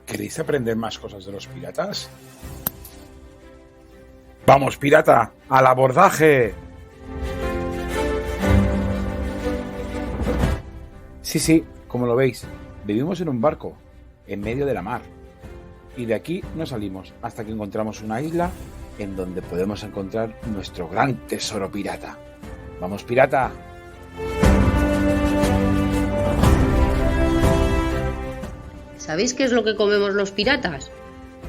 ¿Queréis aprender más cosas de los piratas? ¡Vamos, pirata! ¡Al abordaje! Sí, como lo veis, vivimos en un barco, en medio de la mar. Y de aquí no salimos hasta que encontramos una isla en donde podemos encontrar nuestro gran tesoro pirata. ¡Vamos, pirata! ¿Sabéis qué es lo que comemos los piratas?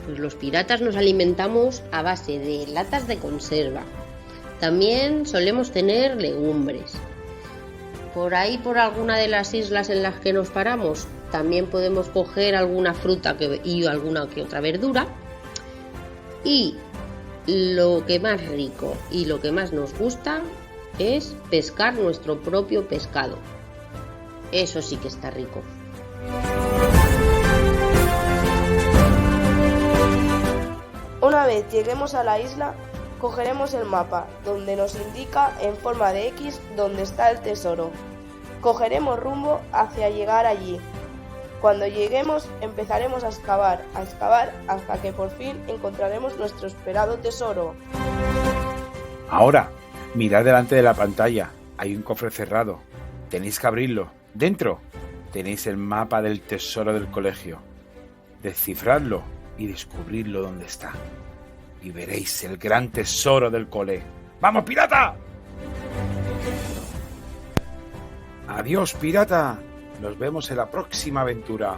Pues los piratas nos alimentamos a base de latas de conserva. También solemos tener legumbres. Por ahí, por alguna de las islas en las que nos paramos, también podemos coger alguna fruta y alguna que otra verdura. Y lo que más rico y lo que más nos gusta es pescar nuestro propio pescado. Eso sí que está rico. Una vez lleguemos a la isla, cogeremos el mapa, donde nos indica en forma de X dónde está el tesoro. Cogeremos rumbo hacia llegar allí. Cuando lleguemos, empezaremos a excavar hasta que por fin encontraremos nuestro esperado tesoro. Ahora, mirad delante de la pantalla, hay un cofre cerrado. Tenéis que abrirlo. Dentro tenéis el mapa del tesoro del colegio. Descifradlo y descubridlo dónde está. Y veréis el gran tesoro del cole. ¡Vamos, pirata! ¡Adiós, pirata! Nos vemos en la próxima aventura.